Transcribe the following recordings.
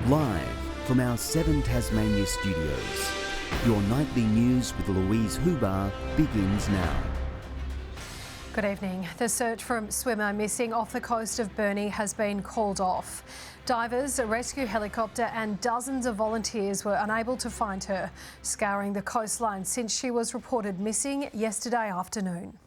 Live from our 7 Tasmania studios, your nightly news with Louise Huber begins now. Good evening. The search for a swimmer missing off the coast of Burnie has been called off. Divers, a rescue helicopter and dozens of volunteers were unable to find her, scouring the coastline since she was reported missing yesterday afternoon.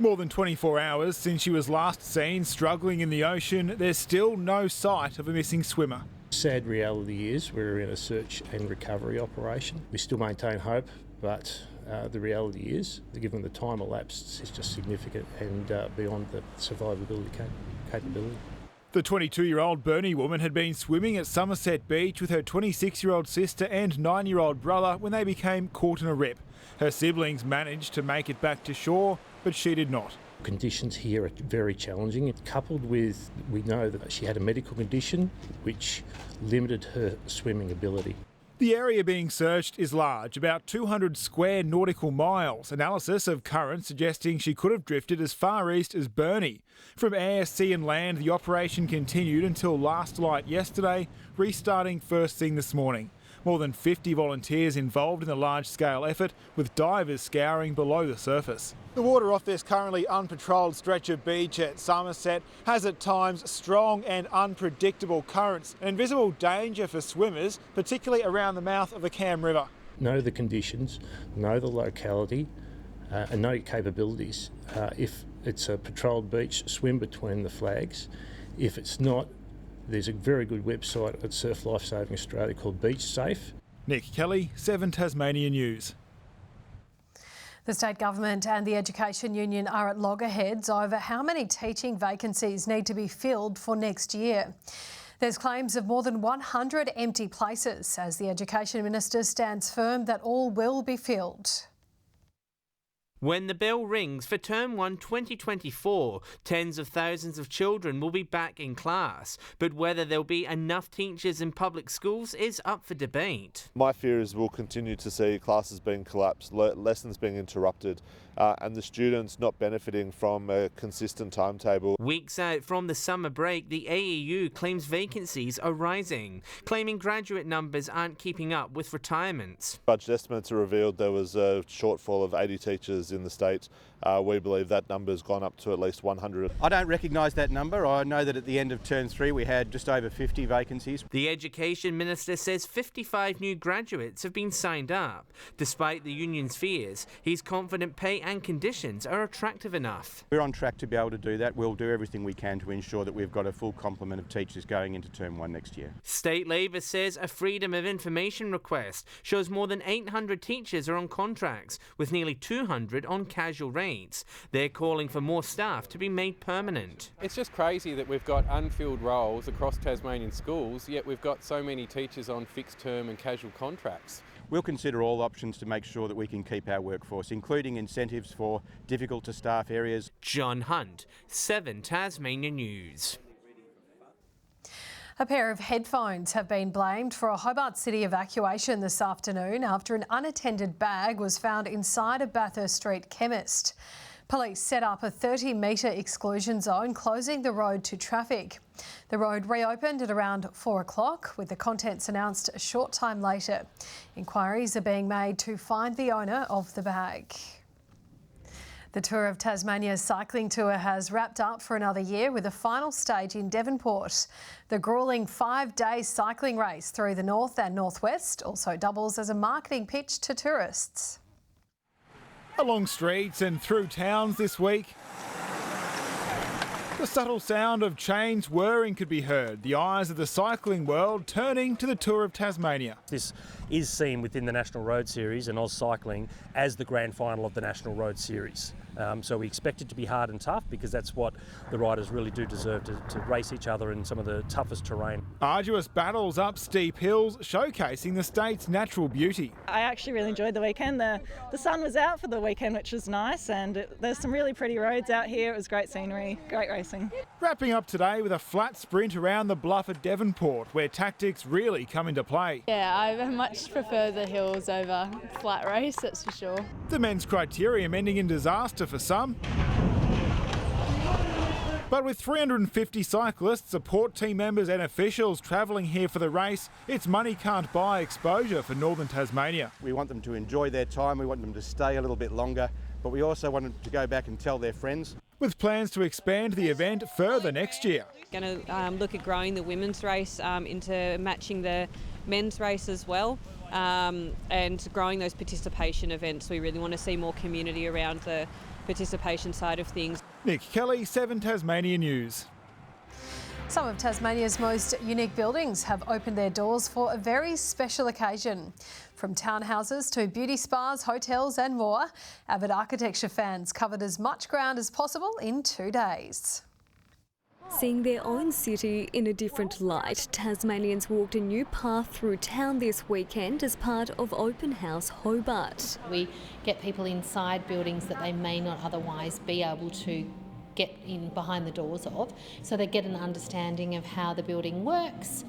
More than 24 hours since she was last seen struggling in the ocean, there's still no sight of a missing swimmer. Sad reality is we're in a search and recovery operation. We still maintain hope, but the reality is, given the time elapsed, it's just significant and beyond the survivability capability. The 22-year-old Burnie woman had been swimming at Somerset Beach with her 26-year-old sister and 9-year-old brother when they became caught in a rip. Her siblings managed to make it back to shore, but she did not. Conditions here are very challenging, coupled with we know that she had a medical condition which limited her swimming ability. The area being searched is large, about 200 square nautical miles. Analysis of currents suggesting she could have drifted as far east as Burnie. From air, sea and land, the operation continued until last light yesterday, restarting first thing this morning. More than 50 volunteers involved in the large-scale effort, with divers scouring below the surface. The water off this currently unpatrolled stretch of beach at Somerset has at times strong and unpredictable currents, an invisible danger for swimmers, particularly around the mouth of the Cam River. Know the conditions, know the locality and know your capabilities. If it's a patrolled beach, swim between the flags. If it's not, there's a very good website at Surf Lifesaving Australia called Beach Safe. Nick Kelly, 7 Tasmania News. The state government and the education union are at loggerheads over how many teaching vacancies need to be filled for next year. There's claims of more than 100 empty places as the Education Minister stands firm that all will be filled. When the bell rings for Term 1 2024, tens of thousands of children will be back in class. But whether there'll be enough teachers in public schools is up for debate. My fear is we'll continue to see classes being collapsed, lessons being interrupted, and the students not benefiting from a consistent timetable. Weeks out from the summer break, the AEU claims vacancies are rising, claiming graduate numbers aren't keeping up with retirements. Budget estimates have revealed there was a shortfall of 80 teachers in the state. We believe that number has gone up to at least 100. I don't recognise that number. I know that at the end of Term 3 we had just over 50 vacancies. The Education Minister says 55 new graduates have been signed up. Despite the union's fears, he's confident pay and conditions are attractive enough. We're on track to be able to do that. We'll do everything we can to ensure that we've got a full complement of teachers going into Term 1 next year. State Labor says a Freedom of Information request shows more than 800 teachers are on contracts, with nearly 200 on casual rates. They're calling for more staff to be made permanent. It's just crazy that we've got unfilled roles across Tasmanian schools, yet we've got so many teachers on fixed term and casual contracts. We'll consider all options to make sure that we can keep our workforce, including incentives for difficult to staff areas. John Hunt, 7 Tasmania News. A pair of headphones have been blamed for a Hobart City evacuation this afternoon after an unattended bag was found inside a Bathurst Street chemist. Police set up a 30-metre exclusion zone, closing the road to traffic. The road reopened at around 4 o'clock, with the contents announced a short time later. Inquiries are being made to find the owner of the bag. The Tour of Tasmania cycling tour has wrapped up for another year with a final stage in Devonport. The gruelling 5-day cycling race through the north and northwest also doubles as a marketing pitch to tourists. Along streets and through towns this week, the subtle sound of chains whirring could be heard, the eyes of the cycling world turning to the Tour of Tasmania. This is seen within the National Road Series and Oz Cycling as the grand final of the National Road Series. So we expect it to be hard and tough because that's what the riders really do deserve, to race each other in some of the toughest terrain. Arduous battles up steep hills showcasing the state's natural beauty. I actually really enjoyed the weekend. The sun was out for the weekend, which was nice, and there's some really pretty roads out here. It was great scenery, great racing. Wrapping up today with a flat sprint around the bluff at Devonport, where tactics really come into play. Yeah, I much prefer the hills over flat race, that's for sure. The men's criterium ending in disaster for some. But with 350 cyclists, support team members and officials travelling here for the race, it's money can't buy exposure for Northern Tasmania. We want them to enjoy their time, we want them to stay a little bit longer, but we also want them to go back and tell their friends. With plans to expand the event further next year. Going to look at growing the women's race into matching the men's race as well, and growing those participation events. We really want to see more community around the participation side of things. Nick Kelly, 7 Tasmania News. Some of Tasmania's most unique buildings have opened their doors for a very special occasion. From townhouses to beauty spas, hotels and more, avid architecture fans covered as much ground as possible in 2 days. Seeing their own city in a different light, Tasmanians walked a new path through town this weekend as part of Open House Hobart. We get people inside buildings that they may not otherwise be able to get in behind the doors of, so they get an understanding of how the building works,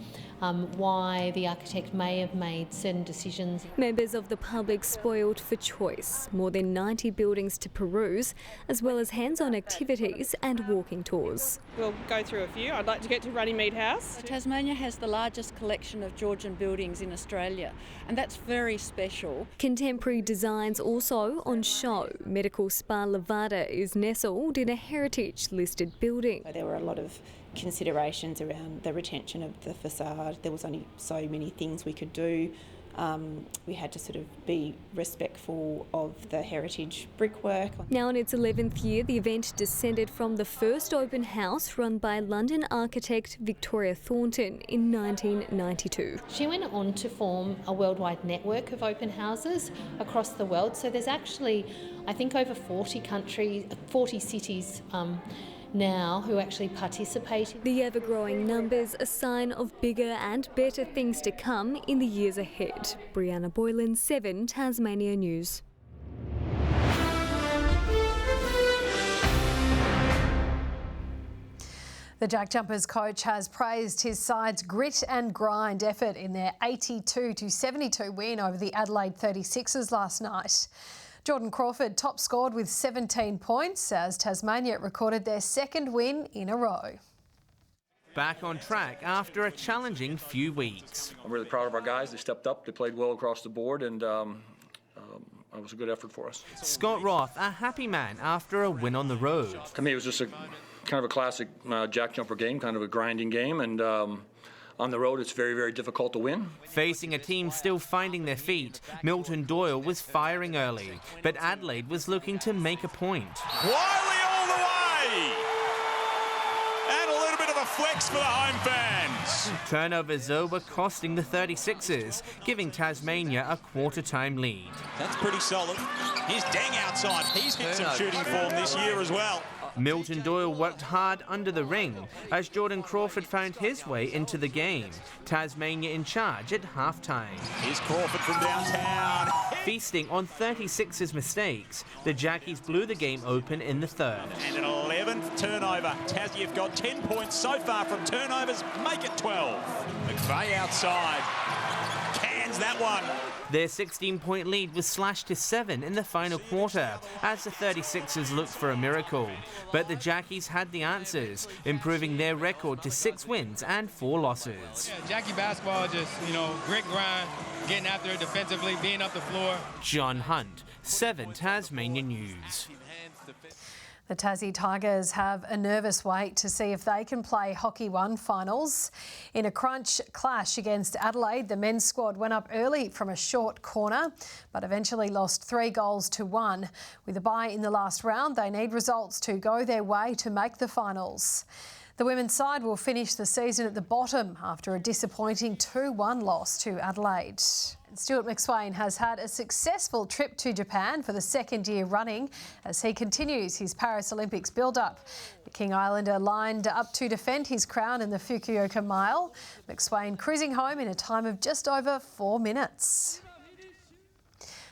why the architect may have made certain decisions. Members of the public spoiled for choice, more than 90 buildings to peruse, as well as hands-on activities and walking tours. We'll go through a few. I'd like to get to Runnymede House. Tasmania has the largest collection of Georgian buildings in Australia, and that's very special. Contemporary designs also on show. Medical Spa Levada is nestled in a heritage-listed building. There were a lot of considerations around the retention of the facade. There was only so many things we could do. We had to sort of be respectful of the heritage brickwork. Now in its 11th year, the event descended from the first open house run by London architect Victoria Thornton in 1992. She went on to form a worldwide network of open houses across the world. So there's actually, I think, over 40 cities now who actually participate. The ever-growing numbers a sign of bigger and better things to come in the years ahead. Brianna Boylan, 7 Tasmania News. The Jack Jumpers coach has praised his side's grit and grind effort in their 82-72 win over the Adelaide 36ers last night. Jordan Crawford top scored with 17 points as Tasmania recorded their second win in a row. Back on track after a challenging few weeks. I'm really proud of our guys. They stepped up, they played well across the board, and it was a good effort for us. Scott Roth, a happy man after a win on the road. To me, it was just a kind of a classic Jack Jumper game, kind of a grinding game, and on the road, it's very, very difficult to win. Facing a team still finding their feet, Milton Doyle was firing early, but Adelaide was looking to make a point. Wiley all the way! And a little bit of a flex for the home fans. Turnovers, though, were costing the 36ers, giving Tasmania a quarter-time lead. That's pretty solid. Here's Deng outside. He's hit some shooting form this year as well. Milton Doyle worked hard under the ring as Jordan Crawford found his way into the game. Tasmania in charge at half-time. Here's Crawford from downtown. Feasting on 36ers mistakes, the Jackies blew the game open in the third. And an 11th turnover. Tassie have got 10 points so far from turnovers. Make it 12. McVeigh outside. Cans that one. Their 16-point lead was slashed to 7 in the final quarter as the 36ers looked for a miracle. But the Jackies had the answers, improving their record to 6 wins and 4 losses. Yeah, Jackie basketball just, grit, grind, getting after it defensively, being up the floor. John Hunt, 7 Tasmania News. The Tassie Tigers have a nervous wait to see if they can play Hockey 1 finals. In a crunch clash against Adelaide, the men's squad went up early from a short corner, but eventually lost 3-1. With a bye in the last round, they need results to go their way to make the finals. The women's side will finish the season at the bottom after a disappointing 2-1 loss to Adelaide. Stuart McSwain has had a successful trip to Japan for the second year running as he continues his Paris Olympics build-up. The King Islander lined up to defend his crown in the Fukuoka Mile. McSwain cruising home in a time of just over 4 minutes.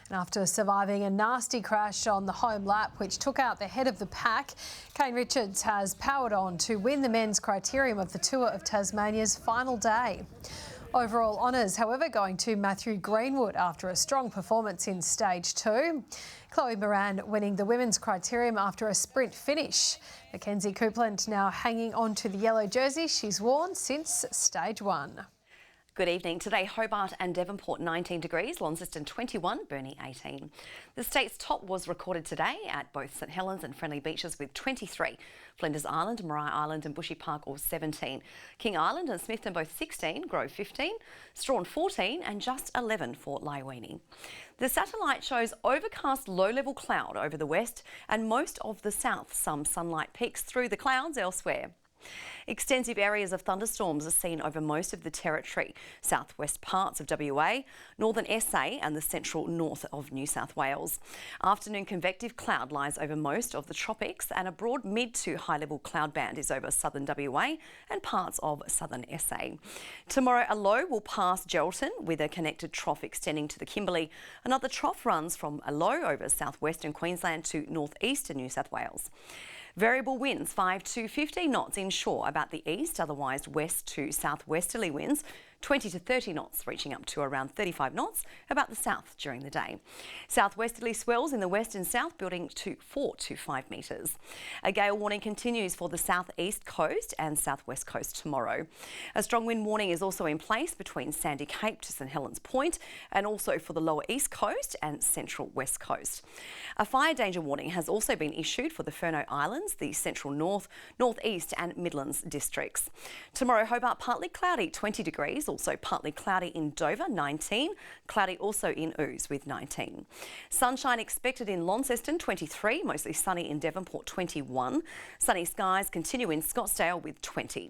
And after surviving a nasty crash on the home lap, which took out the head of the pack, Kane Richards has powered on to win the men's criterium of the Tour of Tasmania's final day. Overall honours, however, going to Matthew Greenwood after a strong performance in Stage 2. Chloe Moran winning the women's criterium after a sprint finish. Mackenzie Coupland now hanging on to the yellow jersey she's worn since Stage 1. Good evening. Today, Hobart and Devonport 19 degrees, Launceston 21, Burnie 18. The state's top was recorded today at both St Helens and Friendly Beaches with 23. Flinders Island, Maria Island and Bushy Park all 17. King Island and Smithton both 16, Grove 15, Strawn 14 and just 11 for Laiwini. The satellite shows overcast low-level cloud over the west and most of the south. Some sunlight peeks through the clouds elsewhere. Extensive areas of thunderstorms are seen over most of the territory, southwest parts of WA, northern SA and the central north of New South Wales. Afternoon convective cloud lies over most of the tropics and a broad mid to high level cloud band is over southern WA and parts of southern SA. Tomorrow a low will pass Geraldton with a connected trough extending to the Kimberley. Another trough runs from a low over southwestern Queensland to northeastern New South Wales. Variable winds 5 to 15 knots inshore about the east, otherwise west to southwesterly winds 20 to 30 knots, reaching up to around 35 knots about the south during the day. Southwesterly swells in the west and south building to 4 to 5 metres. A gale warning continues for the southeast coast and southwest coast tomorrow. A strong wind warning is also in place between Sandy Cape to St Helens Point and also for the lower east coast and central west coast. A fire danger warning has also been issued for the Furneaux Islands, the central north, northeast and Midlands districts. Tomorrow Hobart partly cloudy 20 degrees. Also partly cloudy in Dover, 19. Cloudy also in Ouse with 19. Sunshine expected in Launceston, 23. Mostly sunny in Devonport, 21. Sunny skies continue in Scottsdale with 20.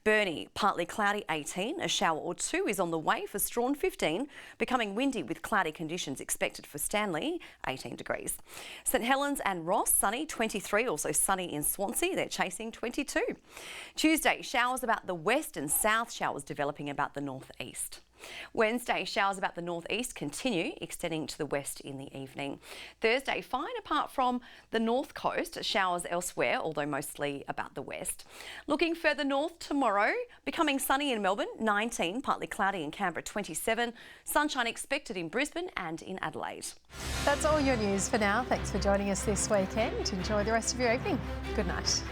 Burnie, partly cloudy, 18. A shower or two is on the way for Strawn, 15. Becoming windy with cloudy conditions expected for Stanley, 18 degrees. St Helens and Ross, sunny, 23. Also sunny in Swansea, they're chasing 22. Tuesday, showers about the west and south, showers developing about the northeast. Wednesday, showers about the northeast continue, extending to the west in the evening. Thursday, fine apart from the north coast, showers elsewhere, although mostly about the west. Looking further north tomorrow, becoming sunny in Melbourne, 19, partly cloudy in Canberra, 27, sunshine expected in Brisbane and in Adelaide. That's all your news for now. Thanks for joining us this weekend. Enjoy the rest of your evening. Good night.